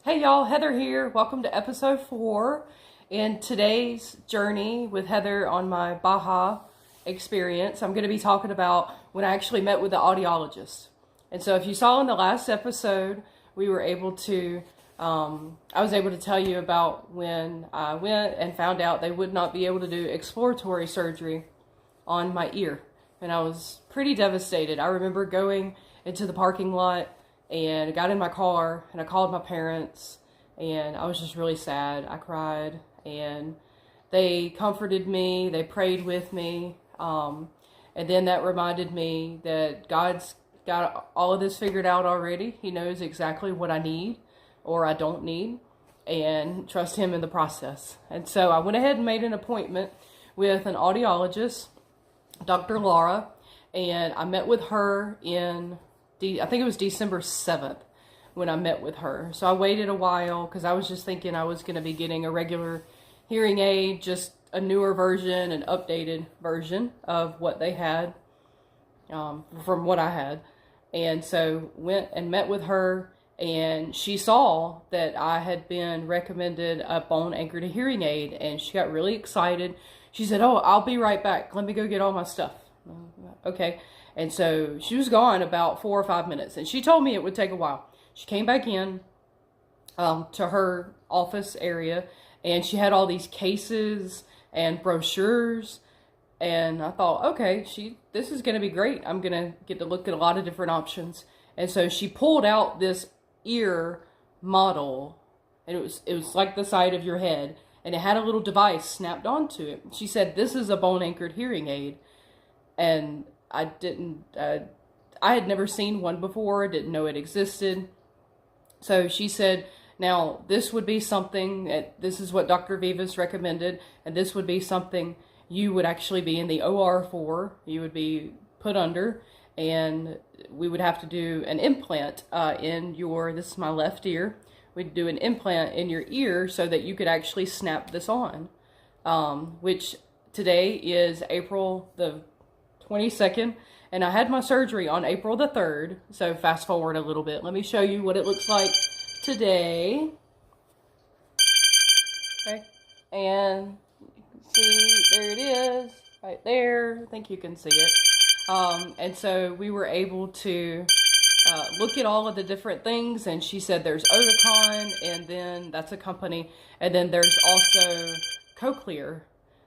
Hey y'all, Heather here. Welcome to episode 4. In today's journey with Heather on my Baha experience, I'm going to be talking about when I actually met with the audiologist. And so if you saw in the last episode, we were able to, I was able to tell you about when I went and found out they would not be able to do exploratory surgery on my ear. And I was pretty devastated. I remember going into the parking lot and I got in my car and I called my parents and I was just really sad. I cried and they comforted me. They prayed with me. And then that reminded me that God's got all of this figured out already. He knows exactly what I need or I don't need, and trust Him in the process. And so I went ahead and made an appointment with an audiologist, Dr. Laura, and I met with her I think it was December 7th when I met with her. So I waited a while because I was just thinking I was going to be getting a regular hearing aid, just a newer version, an updated version of what they had, from what I had. And so went and met with her, and she saw that I had been recommended a bone-anchored hearing aid, and she got really excited. She said, "Oh, I'll be right back. Let me go get all my stuff." Okay. And so she was gone about 4 or 5 minutes, and she told me it would take a while. She came back in to her office area, and she had all these cases and brochures, and I thought, okay, this is going to be great. I'm going to get to look at a lot of different options. And so she pulled out this ear model, and it was like the side of your head, and it had a little device snapped onto it. She said, "This is a bone-anchored hearing aid." And I had never seen one before, didn't know it existed. So she said, now this would be something, this is what Dr. Vivas recommended, and this would be something you would actually be in the OR for, you would be put under, and we would have to do an implant this is my left ear, we'd do an implant in your ear so that you could actually snap this on, which today is April the 22nd, and I had my surgery on April the 3rd, so fast forward a little bit. Let me show you what it looks like today. Okay, and you can see, there it is, right there. I think you can see it. And so we were able to look at all of the different things, and she said there's Oticon, and then that's a company, and then there's also Cochlear.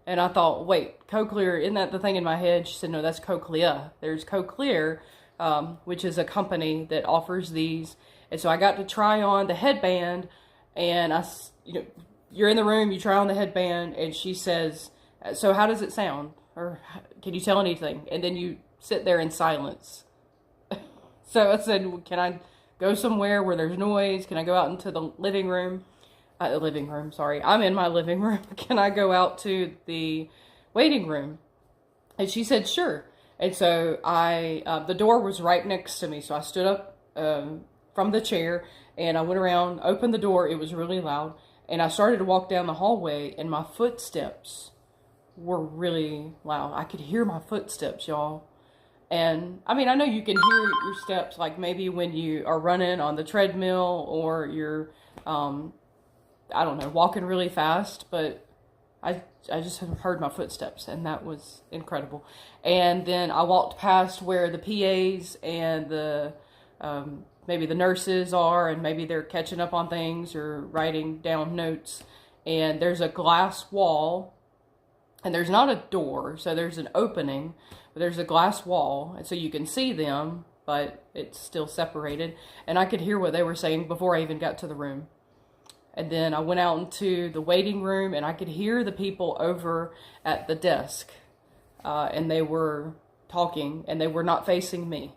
And I thought, wait, Cochlear, isn't that the thing in my head? She said, no, that's Cochlea. There's Cochlear, which is a company that offers these. And so I got to try on the headband, and you're in the room, you try on the headband, and she says, so how does it sound? Or can you tell anything? And then you sit there in silence. So I said, well, can I go somewhere where there's noise? Can I go out into the living room? Sorry. I'm in my living room. Can I go out to the waiting room? And she said, sure. And so the door was right next to me. So I stood up from the chair and I went around, opened the door. It was really loud. And I started to walk down the hallway, and my footsteps were really loud. I could hear my footsteps, y'all. And I mean, I know you can hear your steps, like maybe when you are running on the treadmill or you're, I don't know, walking really fast, but I just heard my footsteps, and that was incredible. And then I walked past where the PAs and the maybe the nurses are, and maybe they're catching up on things or writing down notes. And there's a glass wall, and there's not a door, so there's an opening, but there's a glass wall, and so you can see them, but it's still separated. And I could hear what they were saying before I even got to the room. And then I went out into the waiting room, and I could hear the people over at the desk. And they were talking, and they were not facing me.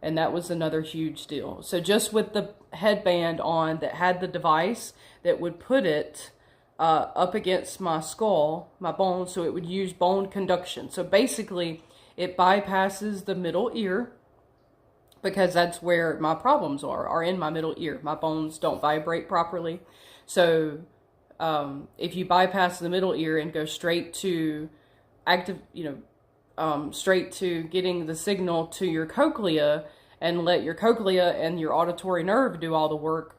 And that was another huge deal. So just with the headband on that had the device that would put it up against my skull, my bone, so it would use bone conduction. So basically, it bypasses the middle ear, because that's where my problems are in my middle ear. My bones don't vibrate properly. So if you bypass the middle ear and go straight to straight to getting the signal to your cochlea and let your cochlea and your auditory nerve do all the work,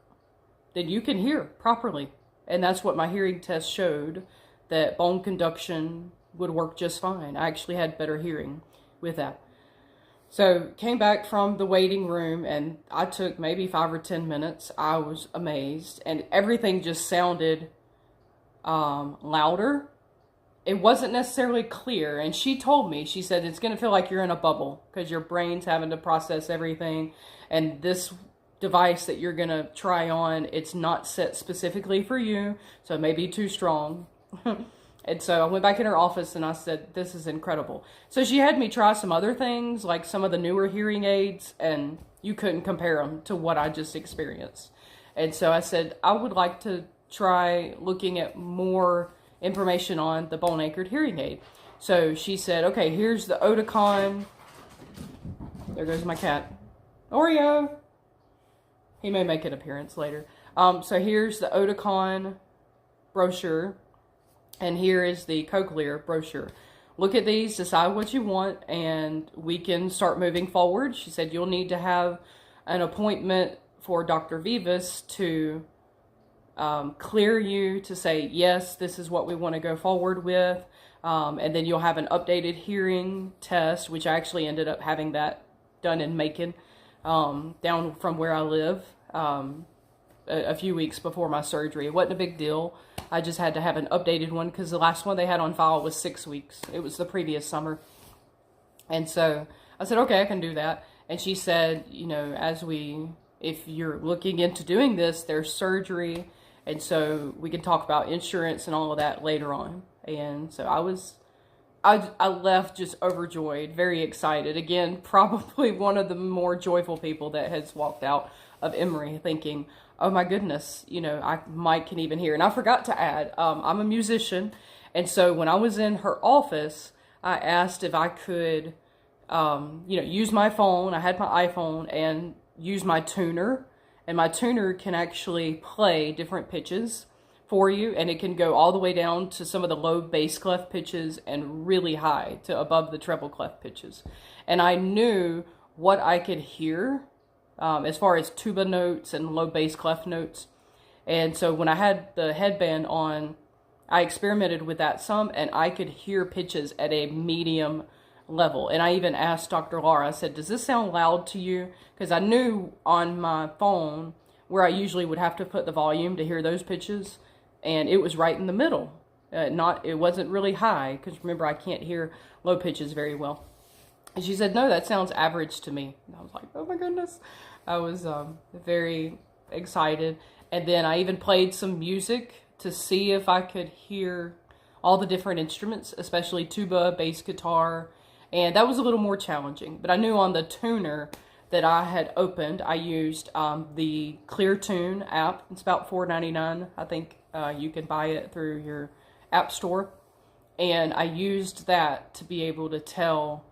then you can hear properly. And that's what my hearing test showed, that bone conduction would work just fine. I actually had better hearing with that. So came back from the waiting room, and I took maybe 5 or 10 minutes. I was amazed, and everything just sounded louder. It wasn't necessarily clear, and she told me, she said, it's going to feel like you're in a bubble because your brain's having to process everything, and this device that you're going to try on, it's not set specifically for you, so it may be too strong. And so I went back in her office and I said, this is incredible. So she had me try some other things, like some of the newer hearing aids, and you couldn't compare them to what I just experienced. And so I said, I would like to try looking at more information on the bone anchored hearing aid. So she said, okay, here's the Oticon. There goes my cat. Oreo. He may make an appearance later. So here's the Oticon brochure. And here is the Cochlear brochure. Look at these, decide what you want, and we can start moving forward. She said you'll need to have an appointment for Dr. Vivas to clear you to say, yes, this is what we want to go forward with. And then you'll have an updated hearing test, which I actually ended up having that done in Macon, down from where I live, a few weeks before my surgery. It wasn't a big deal. I just had to have an updated one because the last one they had on file was 6 weeks. It was the previous summer. And so I said, okay, I can do that. And she said, you know, if you're looking into doing this, there's surgery. And so we can talk about insurance and all of that later on. And so I left just overjoyed, very excited. Again, probably one of the more joyful people that has walked out of Emory, thinking, oh my goodness, you know, Mike can even hear. And I forgot to add, I'm a musician. And so when I was in her office, I asked if I could, use my phone. I had my iPhone, and use my tuner. And my tuner can actually play different pitches for you. And it can go all the way down to some of the low bass clef pitches and really high to above the treble clef pitches. And I knew what I could hear as far as tuba notes and low bass clef notes. And so when I had the headband on, I experimented with that some, and I could hear pitches at a medium level. And I even asked Dr. Laura, I said, does this sound loud to you? Because I knew on my phone where I usually would have to put the volume to hear those pitches, and it was right in the middle. It wasn't really high, because remember, I can't hear low pitches very well. And she said, no, that sounds average to me. And I was like, oh my goodness. I was very excited. And then I even played some music to see if I could hear all the different instruments, especially tuba, bass guitar. And that was a little more challenging. But I knew on the tuner that I had opened, I used the Clear Tune app. It's about $4.99. I think you can buy it through your app store. And I used that to be able to tell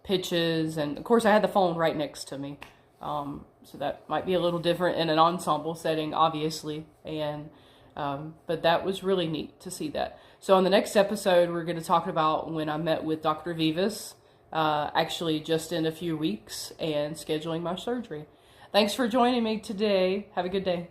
pitches, and of course I had the phone right next to me, so that might be a little different in an ensemble setting, obviously, and but that was really neat to see that. So on the next episode, we're going to talk about when I met with Dr. Vivas, actually just in a few weeks, and scheduling my surgery. Thanks for joining me today. Have a good day.